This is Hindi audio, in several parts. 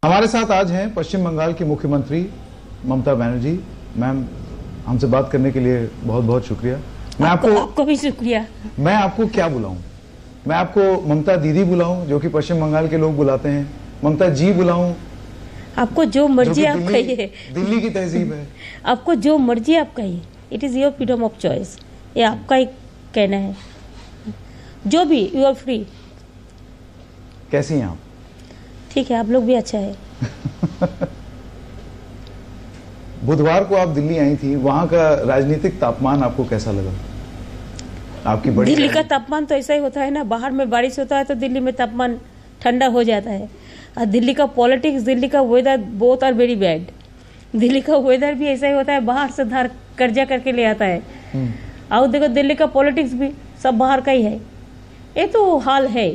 हमारे साथ आज हैं पश्चिम बंगाल की मुख्यमंत्री ममता बनर्जी। मैम, हमसे बात करने के लिए बहुत बहुत शुक्रिया। मैं आपको भी शुक्रिया। मैं आपको क्या बुलाऊं? मैं आपको ममता दीदी बुलाऊं, जो कि पश्चिम बंगाल के लोग बुलाते हैं, ममता जी बुलाऊं? आपको जो मर्जी आप कहिए। दिल्ली की तहजीब है। आपको जो मर्जी आप कहिए, it is your freedom of choice. ये आपका ही कहना है, जो भी यू आर फ्री। कैसी हैं आप? ठीक है, आप लोग भी अच्छा है। बुधवार को आप दिल्ली आई थी, वहां का राजनीतिक तापमान आपको कैसा लगा? आपकी बड़ी दिल्ली का तापमान तो ऐसा ही होता है ना, बाहर में बारिश होता है तो दिल्ली में तापमान ठंडा हो जाता है। और दिल्ली का पॉलिटिक्स, दिल्ली का weather both are very bad. Delhi का वेदर भी ऐसा ही होता है, बाहर से धार कर्जा करके ले आता है। और देखो दिल्ली का पॉलिटिक्स भी सब बाहर का ही है। ये तो हाल है,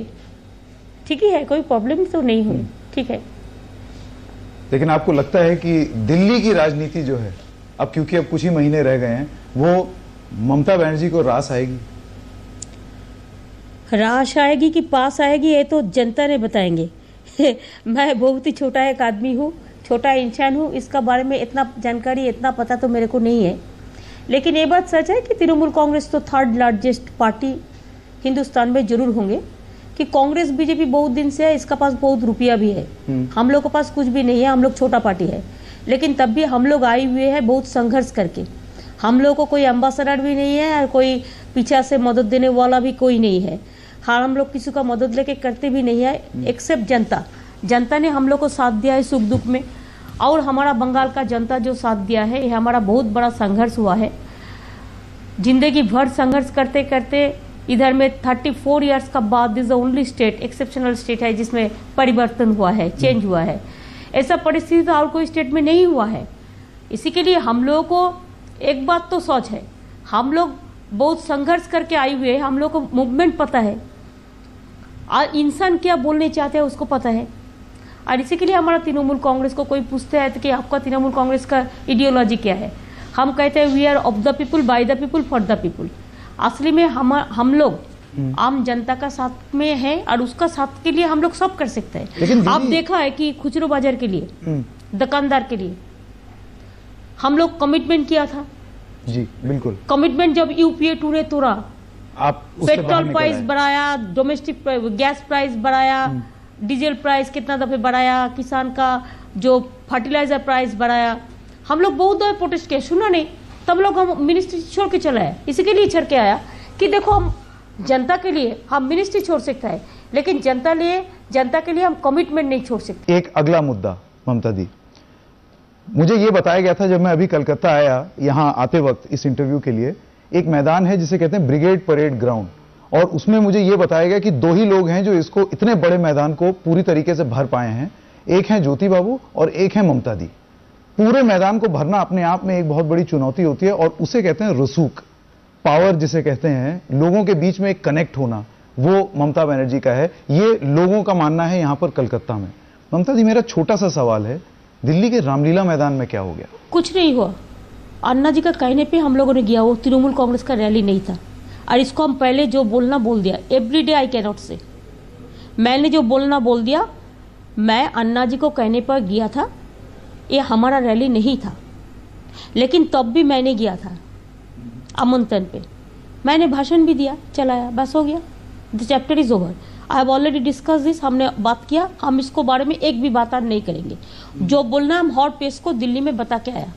ठीक ही है, कोई प्रॉब्लम तो नहीं हुई, ठीक है। लेकिन आपको लगता है कि दिल्ली की राजनीति जो है, अब क्योंकि अब कुछ ही महीने रह गए हैं, वो ममता बनर्जी को रास आएगी? रास आएगी कि पास आएगी, ये तो जनता ने बताएंगे। मैं बहुत ही छोटा एक आदमी हूँ, छोटा इंसान हूँ, इसका बारे में इतना जानकारी, इतना पता तो मेरे को नहीं है। लेकिन ये बात सच है कि तृणमूल कांग्रेस तो थर्ड लार्जेस्ट पार्टी हिंदुस्तान में जरूर होंगे, कि कांग्रेस बीजेपी बहुत दिन से है, इसका पास बहुत रुपया भी है। हम लोग के पास कुछ भी नहीं है, हम लोग छोटा पार्टी है, लेकिन तब भी हम लोग आए हुए हैं बहुत संघर्ष करके। हम लोग को कोई एम्बेसडर भी नहीं है और कोई पीछे से मदद देने वाला भी कोई नहीं है। हाँ, हम लोग किसी का मदद लेके करते भी नहीं है, एक्सेप्ट जनता। जनता ने हम लोग को साथ दिया है सुख दुख में, और हमारा बंगाल का जनता जो साथ दिया है, ये हमारा बहुत बड़ा संघर्ष हुआ है। जिंदगी भर संघर्ष करते करते इधर में 34 इयर्स का बाद this the only state, exceptional state है जिसमें परिवर्तन हुआ है, चेंज हुआ है। ऐसा परिस्थिति तो और कोई स्टेट में नहीं हुआ है। इसी के लिए हम लोगों को एक बात तो सोच है, हम लोग बहुत संघर्ष करके आए हुए हैं, हम लोग को मूवमेंट पता है और इंसान क्या बोलने चाहते हैं उसको पता है। और इसी के लिए हमारा तृणमूल कांग्रेस को कोई पूछते हैं कि आपका तृणमूल कांग्रेस का आइडियोलॉजी क्या है, हम कहते हैं we are of the people, by the people, for the people. असली में हम लोग आम जनता का साथ में है और उसका साथ के लिए हम लोग सब कर सकते हैं। आप देखा है कि खुचरो बाजार के लिए, दुकानदार के लिए हम लोग कमिटमेंट किया था। जी बिल्कुल, कमिटमेंट जब यूपीए 2 ने तोड़ा, आप पेट्रोल प्राइस बढ़ाया, डोमेस्टिक गैस प्राइस बढ़ाया, डीजल प्राइस कितना दफे बढ़ाया, किसान का जो फर्टिलाइजर प्राइस बढ़ाया, हम लोग बहुत दफे प्रोटेस्ट किया, सुना नहीं। तब लोग हम मिनिस्ट्री छोड़ के चला है, इसी के लिए छड़ के आया कि देखो हम जनता के लिए हम मिनिस्ट्री छोड़ सकते हैं, लेकिन जनता के लिए हम कमिटमेंट नहीं छोड़ सकते। एक अगला मुद्दा ममता दी, मुझे ये बताया गया था जब मैं अभी कलकत्ता आया यहां आते वक्त इस इंटरव्यू के लिए, एक मैदान है जिसे कहते हैं ब्रिगेड परेड ग्राउंड, और उसमें मुझे ये बताया गया कि 2 ही लोग हैं जो इसको इतने बड़े मैदान को पूरी तरीके से भर पाए हैं, एक है ज्योति बाबू और एक है ममता दी। पूरे मैदान को भरना अपने आप में एक बहुत बड़ी चुनौती होती है, और उसे कहते हैं रसूख पावर, जिसे कहते हैं लोगों के बीच में एक कनेक्ट होना, वो ममता बनर्जी का है। ये लोगों का मानना है यहां पर कलकत्ता में। ममता जी, मेरा छोटा सा सवाल है, दिल्ली के रामलीला मैदान में क्या हो गया? कुछ नहीं हुआ। अन्ना जी का कहने पे हम लोगों ने गया, वो तृणमूल कांग्रेस का रैली नहीं था। और इसको हम पहले जो बोलना बोल दिया, एवरीडे आई कैनॉट से, मैंने जो बोलना बोल दिया। मैं अन्ना जी को कहने पर गया था, ये हमारा रैली नहीं था, लेकिन तब भी मैंने गया था आमंत्रण पे, मैंने भाषण भी दिया, चलाया, बस हो गया, the chapter is over. I have already discuss this, हमने बात किया, हम इसको बारे में एक भी बात नहीं करेंगे। जो बोलना हम हॉट पेस को दिल्ली में बता के आया।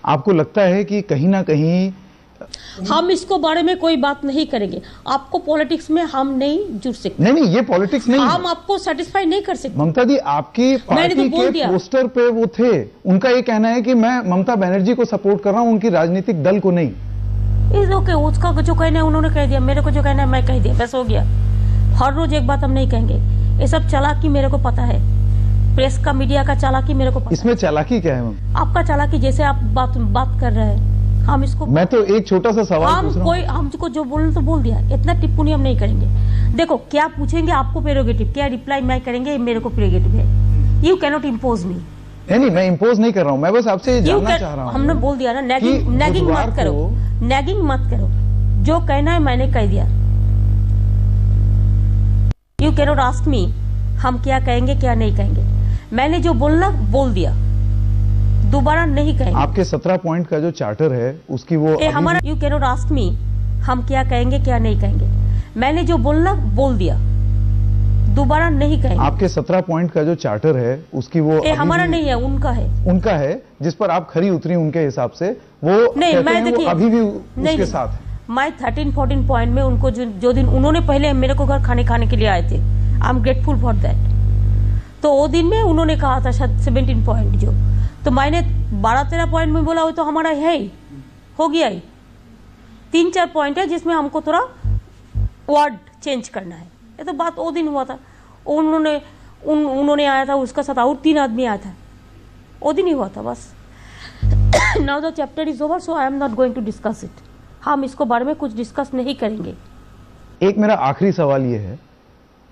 आपको लगता है कि कहीं ना कहीं हम इसको बारे में कोई बात नहीं करेंगे? आपको पॉलिटिक्स में हम नहीं जुड़ सकते। नहीं, ये पॉलिटिक्स नहीं, हम आपको सेटिस्फाई नहीं कर सकते। ममता दी, आपकी पार्टी के पोस्टर पे वो थे, उनका ये कहना है कि मैं ममता बनर्जी को सपोर्ट कर रहा हूं, उनकी राजनीतिक दल को नहीं। इज ओके, उसका जो कहना है उन्होंने कह दिया, मेरे को जो कहना है मैं कह दिया, बस हो गया। हर रोज एक बात हम नहीं कहेंगे, ये सब चालाकी मेरे को पता है, प्रेस का, मीडिया का चालाकी मेरे को पता। इसमें चालाकी क्या है? आपका चालाकी, जैसे आप बात कर रहे हैं, हम इसको, मैं तो एक छोटा सा सवाल पूछ रहा हूं। हमको जो बोलना तो बोल दिया, इतना टिप्पणी हम नहीं करेंगे। देखो, क्या पूछेंगे आपको प्रेरोगेटिव, क्या रिप्लाई मैं करेंगे मेरे को प्रेरोगेटिव है। यू कैनॉट इम्पोज मी। नहीं, मैं इम्पोज नहीं कर रहा हूं, मैं बस आपसे जानना चाह रहा हूं। हमने बोल दिया ना, नैगिंग मत करो, नैगिंग मत करो, जो कहना है मैंने कह दिया। यू कैनॉट आस्क मी हम क्या कहेंगे क्या नहीं कहेंगे। मैंने जो बोलना बोल दिया, दोबारा नहीं कहेंगे। आपके 17 पॉइंट का जो चार्टर है उसकी वो हमारा you can not ask me हम क्या कहेंगे क्या नहीं कहेंगे। मैंने जो बोलना बोल दिया, दोबारा नहीं कहेंगे। आपके 17 पॉइंट का जो चार्टर है उसकी वो हमारा नहीं है, उनका है। उनका है, जिस पर आप खरी उतरी उनके हिसाब से, वो नहीं, मैं देखिए अभी भी उसके साथ है। मैं 13-14 पॉइंट में उनको जो दिन उन्होंने पहले मेरे को घर खाने के लिए आए थे, I am grateful for that. तो वो दिन में उन्होंने कहा था शायद 17 पॉइंट जो, तो मैंने 12-13 पॉइंट में बोला वो तो हमारा है ही, हो गया ही। 3-4 पॉइंट है जिसमें हमको थोड़ा वर्ड चेंज करना है। ये तो बात वो दिन हुआ था। उन्होंने आया था, उसका साथ और 3 आदमी आया था, वो दिन ही हुआ था बस। Now the chapter is over, so I am not going to discuss it. हम इसको बारे में कुछ डिस्कस नहीं करेंगे। एक मेरा आखिरी सवाल ये है,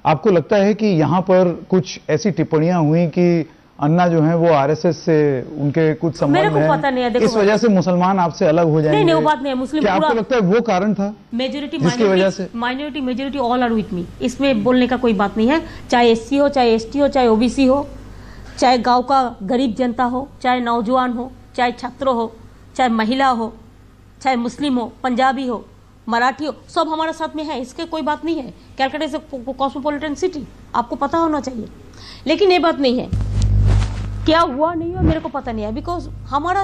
आपको लगता है कि यहाँ पर कुछ ऐसी टिप्पणियां हुई कि अन्ना जो है वो आरएसएस से उनके कुछ संबंध मेरे को पता नहीं है, देखो इस वजह से मुसलमान आपसे अलग हो जाएंगे? नहीं, वो बात नहीं है। मुस्लिम क्या आपको लगता है वो कारण था? मेजोरिटी जिसकी वजह से minority majority all are with me, इसमें बोलने का कोई बात नहीं है। चाहे एससी हो, चाहे एसटी हो, चाहे ओबीसी हो, चाहे गांव का गरीब जनता हो, चाहे नौजवान हो, चाहे छात्र हो, चाहे महिला हो, चाहे मुस्लिम हो, पंजाबी हो, मराठी हो, सब हमारे साथ में है। इसके कोई बात नहीं है। Calcutta is a cosmopolitan city, आपको पता होना चाहिए। लेकिन ये बात नहीं है, क्या हुआ नहीं हुआ मेरे को पता नहीं है, बिकॉज हमारा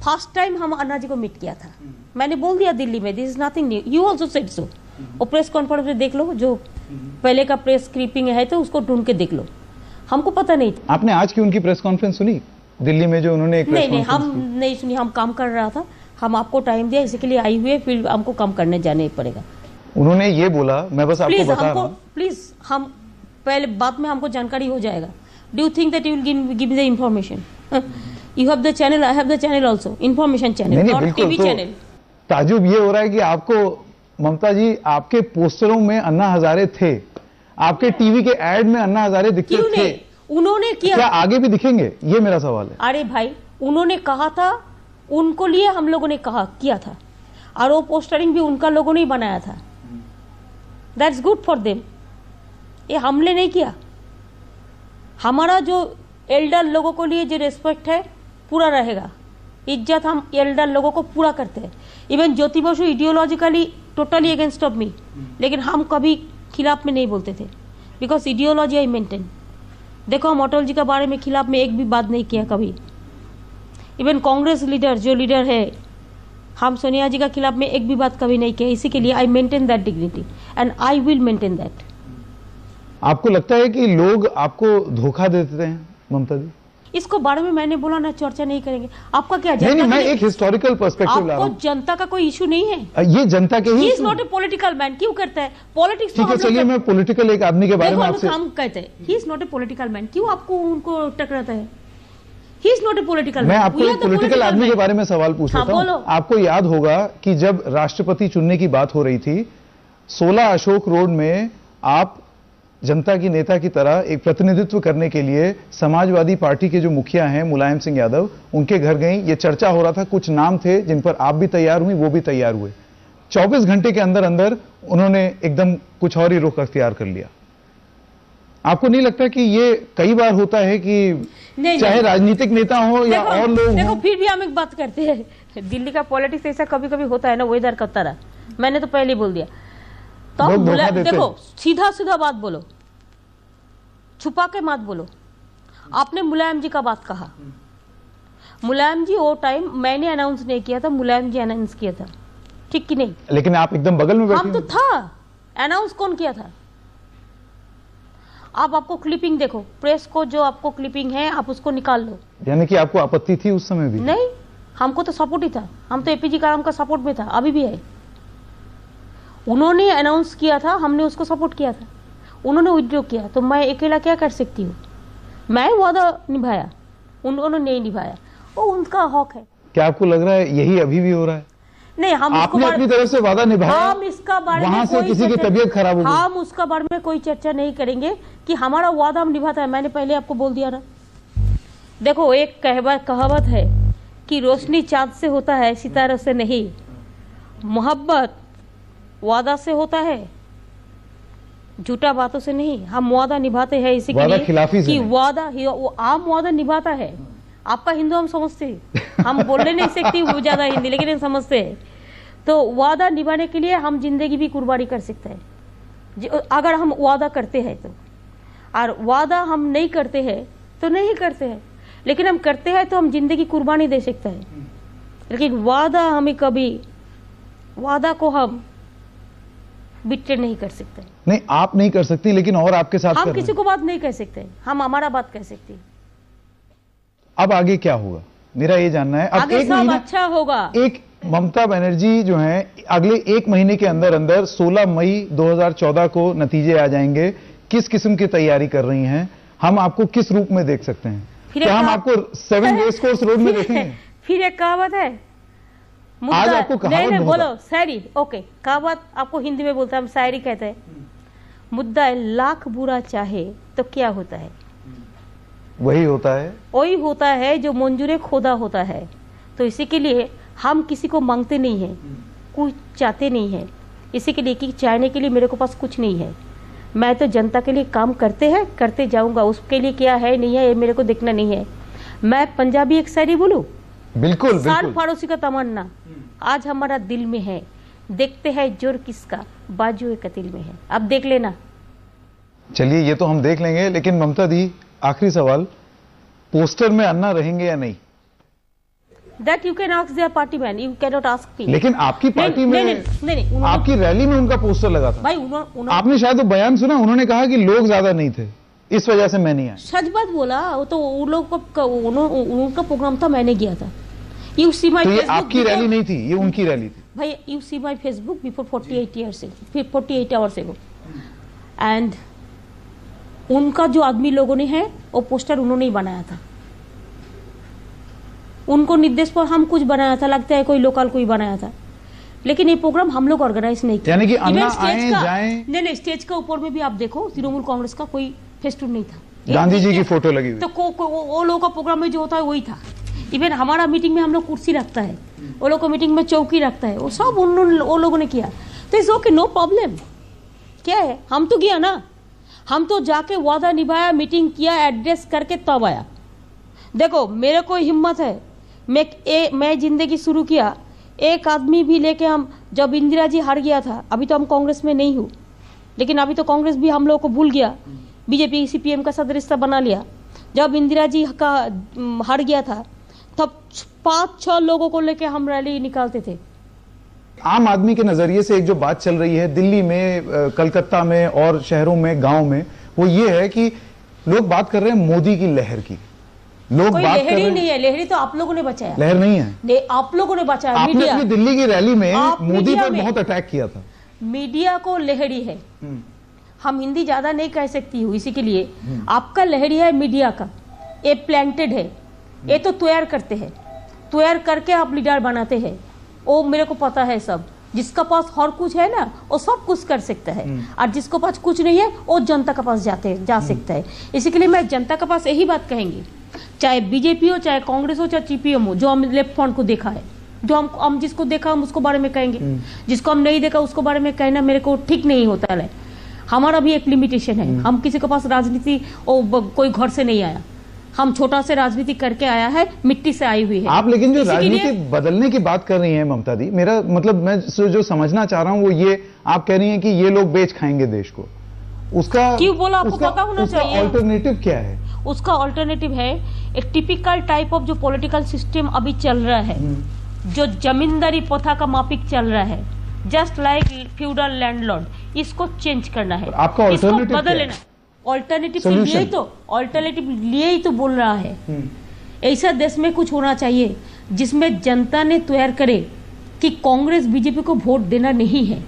फर्स्ट टाइम हम अन्ना जी को मीट किया था। मैंने बोल दिया दिल्ली में, this is nothing new, you also said so. वो प्रेस कॉन्फ्रेंस में देख लो, जो पहले का प्रेस क्लिपिंग है तो उसको ढूंढ के देख लो, हमको पता नहीं था। आपने आज की उनकी प्रेस कॉन्फ्रेंस सुनी दिल्ली में, जो उन्होंने एक नहीं, हम नहीं सुनी, हम काम कर रहा था। हम आपको टाइम दिया, इसी के लिए आई हुए, फिर हमको काम करने जाने पड़ेगा। उन्होंने ये बोला, मैं बस आपको बता रहा हूं, प्लीज हम पहले बाद में हमको जानकारी हो जाएगा। Do you think that you will give me the information? You have the channel, I have the channel also, information channel, not TV channel. ताजुब ये हो रहा है कि आपको ममता जी, आपके पोस्टरों में अन्ना हजारे थे, आपके टीवी के एड में अन्ना हजारे दिखते थे, उन्होंने किया, क्या आगे भी दिखेंगे? ये मेरा सवाल है। अरे भाई, उन्होंने कहा था, उनको लिए हम लोगों ने कहा किया था, और वो पोस्टरिंग भी उनका लोगों ने ही बनाया था। That's good for them. ये हमने नहीं किया। हमारा जो एल्डर लोगों को लिए जो रिस्पेक्ट है पूरा रहेगा, इज्जत हम एल्डर लोगों को पूरा करते हैं। Even Jyoti Basu ideologically totally against of me, लेकिन हम कभी खिलाफ में नहीं बोलते थे, बिकॉज आइडियोलॉजी आई मेंटेन। देखो, हम अटल जी के बारे में खिलाफ में एक भी बात नहीं किया कभी। इवन कांग्रेस लीडर जो लीडर है, हम सोनिया जी का खिलाफ में एक भी बात कभी नहीं किया। इसी के लिए I maintain that dignity and I will maintain that. आपको लगता है कि लोग आपको धोखा देते हैं ममता जी? इसको बारे में मैंने बोला ना, चर्चा नहीं करेंगे। आपका क्या नहीं, मैं एक हिस्टोरिकल पर्सपेक्टिव ला रहा हूं। आपको जनता का कोई इशू नहीं है? ये जनता के ही। He is not a political man. क्यों करता है पॉलिटिक्स? ठीक है, चलिए मैं पॉलिटिकल एक आदमी के बारे में आपसे हम कहते हैं ही is not a political man. क्यों आपको उनको टकराता है? ही is not a political man. मैं आपको एक पॉलिटिकल आदमी के बारे में सवाल पूछ रहा हूं। आपको याद होगा कि जब राष्ट्रपति चुनने की बात हो रही थी, 16 अशोक रोड में आप जनता की नेता की तरह एक प्रतिनिधित्व करने के लिए समाजवादी पार्टी के जो मुखिया हैं मुलायम सिंह यादव, उनके घर गई। ये चर्चा हो रहा था, कुछ नाम थे जिन पर आप भी तैयार हुई, वो भी तैयार हुए। 24 घंटे के अंदर अंदर उन्होंने एकदम कुछ और ही रुख अख्तियार कर लिया। आपको नहीं लगता कि ये कई बार होता है कि चाहे राजनीतिक नेता हो या और लोग देखो, फिर भी हम एक बात करते हैं, दिल्ली का पॉलिटिक्स ऐसा कभी कभी होता है ना, वेदर का तरह। मैंने तो पहले बोल दिया। तो देखो, सीधा सीधा बात बोलो, छुपा के मत बोलो। आपने मुलायम जी का बात कहा, मुलायम जी वो टाइम मैंने अनाउंस नहीं किया था, मुलायम जी अनाउंस किया था, ठीक कि नहीं? लेकिन आप एकदम बगल में बैठे। हम तो था, अनाउंस कौन किया था? आप आपको क्लिपिंग देखो, प्रेस को जो आपको क्लिपिंग है आप उसको निकाल लो। यानी कि आपको आपत्ति थी उस समय भी? नहीं, हमको तो सपोर्ट ही था। हम तो एपीजे कलाम का सपोर्ट में था, अभी भी है। उन्होंने अनाउंस किया था, हमने उसको सपोर्ट किया था। उन्होंने विड्रॉ किया, तो मैं अकेला क्या कर सकती हूँ? मैं वादा निभाया, उन्होंने नहीं निभाया, वो उनका हक है। क्या आपको लग रहा है यही अभी भी हो रहा है? नहीं, हम आपने अपनी तरफ से वादा निभाया, हम इसका बारे वहां से किसी की तबीयत खराब हो गई, हम उसका बारे में कोई चर्चा नहीं करेंगे कि हमारा वादा हम निभाता है। मैंने पहले आपको बोल दिया ना। देखो, एक कहावत है कि रोशनी चांद से होता है, सितारों से नहीं। मोहब्बत वादा से होता है, झूठा बातों से नहीं, हम वादा निभाते हैं इसी के लिए कि वादा वो आम वादा निभाता है। आपका हिंदू हम समझते हैं, हम बोलने नहीं सकती वो ज्यादा हिंदी, लेकिन हम समझते हैं। तो वादा निभाने के लिए हम जिंदगी भी कुर्बानी कर सकते हैं अगर हम वादा करते हैं तो, और वादा हम नहीं करते हैं तो नहीं करते हैं, लेकिन हम करते हैं तो हम जिंदगी कुर्बानी दे सकते हैं। लेकिन वादा को हम बिट्रे नहीं कर सकते। नहीं, आप नहीं कर सकती, लेकिन और आपके साथ हम किसी को बात नहीं कह सकते, हम हमारा बात कह सकते। अब आगे क्या होगा, मेरा ये जानना है। अब आगे सब अच्छा होगा। एक ममता बनर्जी जो है अगले 1 महीने के अंदर अंदर 16 मई 2014 को नतीजे आ जाएंगे। किस किस्म की तैयारी कर रही हैं? हम आपको किस रूप में देख सकते हैं? क्या हम आपको 7 रेस कोर्स रोड में देखेंगे? फिर एक कहावत है, आज आपको कहावत नहीं बोलो, शायरी। ओके, कहावत आपको हिंदी में बोलते हैं, हम शायरी कहते हैं। मुद्दा लाख बुरा चाहे तो क्या होता है? वही होता है जो मंजूर खुदा होता है। तो इसी के लिए हम किसी को मांगते नहीं है, कुछ चाहते नहीं है। इसी के लिए कि चाहने के लिए मेरे को पास कुछ नहीं है। मैं तो जनता के लिए काम करते जाऊंगा। उसके लिए क्या है नहीं है ये मेरे को देखना नहीं है। मैं पंजाबी एक शायरी बोलूं? बिल्कुल। साल फारोसी का तमन्ना आज हमारा दिल में है, देखते हैं जोर किसका बाजू कतिल में है। अब देख लेना। चलिए, ये तो हम देख लेंगे, लेकिन ममता दी, आखिरी सवाल, पोस्टर में अन्ना रहेंगे या नहीं? That you can ask their party man, you cannot ask me. लेकिन आपकी पार्टी में नहीं, आपकी रैली में उनका पोस्टर लगा था। भाई आपने शायद वो बयान सुना, उन्होंने कहा कि लोग ज्यादा नहीं थे, इस वजह से मैं नहीं आया। सच बात बोला। वो तो उन लोग का उनका प्रोग्राम था, मैंने किया था। You see my तो ये Facebook आपकी रैली नहीं थी, ये उनकी रैली थी। भाई, you see my Facebook before 48 hours ago, and उनका जो आदमी लोगों ने है वो पोस्टर उन्होंने ही बनाया था। उनको निर्देश पर हम कुछ बनाया था, लगता है कोई लोकल कोई बनाया था, लेकिन ये प्रोग्राम हम लोग ऑर्गेनाइज नहीं किया। यानी कि अन्ना आए जाएं। नहीं, स्टेज का ऊपर में भी आप देखो, तृणमूल कांग्रेस का कोई फेस्टून नहीं था, गांधी जी की फोटो लगी हुई। तो वो लोगों का प्रोग्राम में जो होता है वही था। इवन हमारा मीटिंग में हम लोग कुर्सी रखता है, वो लोग को मीटिंग में चौकी रखता है, वो सब वो लोगों ने किया। तो इट्स ओके, नो प्रॉब्लम। क्या है, हम तो गया ना, हम तो जाके वादा निभाया, मीटिंग किया, एड्रेस करके तब आया। देखो, मेरे को हिम्मत है, मैं जिंदगी शुरू किया एक आदमी भी लेके। हम जब इंदिरा जी हार गया था, अभी तो हम कांग्रेस में नहीं हूँ, लेकिन अभी तो कांग्रेस भी हम लोगों को भूल गया, बीजेपी सीपीएम का सदस्यता बना लिया। जब इंदिरा जी का हार गया था, तब 5-6 लोगों को लेके हम रैली निकालते थे। आम आदमी के नजरिए से एक जो बात चल रही है दिल्ली में, कलकत्ता में और शहरों में, गांव में, वो ये है कि लोग बात कर रहे हैं मोदी की लहर की। लोग कोई बात लहर ही नहीं है, लहरी तो आप लोगों ने बचाया। लहर नहीं है, आप लोगों ने बचाया। आपने मीडिया, अपनी दिल्ली की रैली में मोदी पर बहुत अटैक किया था। मीडिया को लहरी है। हम हिंदी ज्यादा नहीं कह सकती हूँ, इसी के लिए आपका लहरी है मीडिया का। ये प्लांटेड है, ये तो तैयार करते हैं, तैयार करके आप लीडर बनाते हैं। वो मेरे को पता है सब। जिसका पास हर कुछ है ना, वो सब कुछ कर सकता है, और जिसको पास कुछ नहीं है वो जनता के पास जा सकता है। इसी के लिए मैं जनता के पास यही बात कहेंगी, चाहे बीजेपी हो, चाहे कांग्रेस हो, चाहे सीपीएम हो, जो हम लेफ्ट फ्रंट को देखा है, जो हम जिसको देखा हम उसको बारे में कहेंगे, जिसको हम नहीं देखा उसको बारे में कहना मेरे को ठीक नहीं होता है। हमारा भी एक लिमिटेशन है। हम किसी के पास राजनीति कोई घर से नहीं आया, हम छोटा से राजनीति करके आया है, मिट्टी से आई हुई है। आप लेकिन जो राजनीति बदलने की बात कर रही हैं ममता दी, मेरा मतलब मैं जो समझना चाह रहा हूं वो ये, आप कह रही हैं कि ये लोग बेच खाएंगे देश को। उसका क्यों बोला, आपको पता होना चाहिए। ऑल्टरनेटिव क्या है? उसका ऑल्टरनेटिव है एक टिपिकल टाइप ऑफ जो पॉलिटिकल सिस्टम अभी चल रहा है, जो जमींदारी प्रथा का माफिक चल रहा है, जस्ट लाइक फ्यूडल लैंडलॉर्ड, इसको चेंज करना है, आपका इसको बदल लेना। ऑल्टरनेटिव लिए ही तो बोल रहा है। ऐसा देश में कुछ होना चाहिए जिसमें जनता ने तैयार करे कि कांग्रेस बीजेपी को वोट देना नहीं है।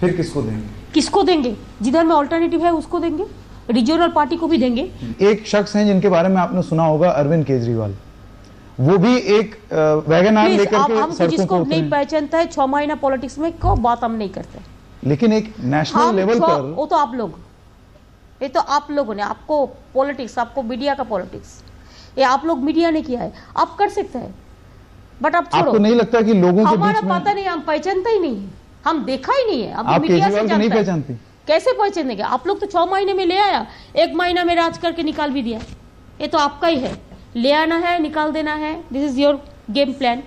फिर किसको देंगे? किसको देंगे? जिधर में ऑल्टरनेटिव है उसको देंगे, रीजनल पार्टी को भी देंगे। एक शख्स हैं जिनके बारे में आपने सुना होगा, अरविंद केजरीवाल। वो भी एक वैगनआर लेकर के हमको जिसको नहीं पहचानता है 6 महीना पॉलिटिक्स में को बात हम नहीं करते, लेकिन एक नेशनल लेवल पर वो तो आप लोग, ये तो आप लोगों ने, आपको पॉलिटिक्स, आपको मीडिया का पॉलिटिक्स, ये आप लोग मीडिया ने किया है, आप कर सकते हैं, बट आप छोड़ो। आपको नहीं लगता कि लोगों के बीच में हमारा पता नहीं, हम पहचानता ही नहीं है, हम देखा ही नहीं है। आप केजरीवाल को नहीं पहचानती? कैसे पहचानेंगे? आप लोग तो 6 महीने में ले आया, 1 महीना में राज करके निकाल भी दिया। ये तो आपका ही है, ले आना है, निकाल देना है। This is your game plan.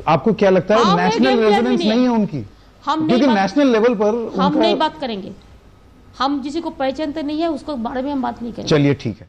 आपको क्या लगता है नेशनल रेजोनेंस नहीं है उनकी? क्योंकि नेशनल लेवल पर हम नहीं बात करेंगे। हम जिसी को पहचानते नहीं है उसको बारे में हम बात नहीं करेंगे। चलिए ठीक है।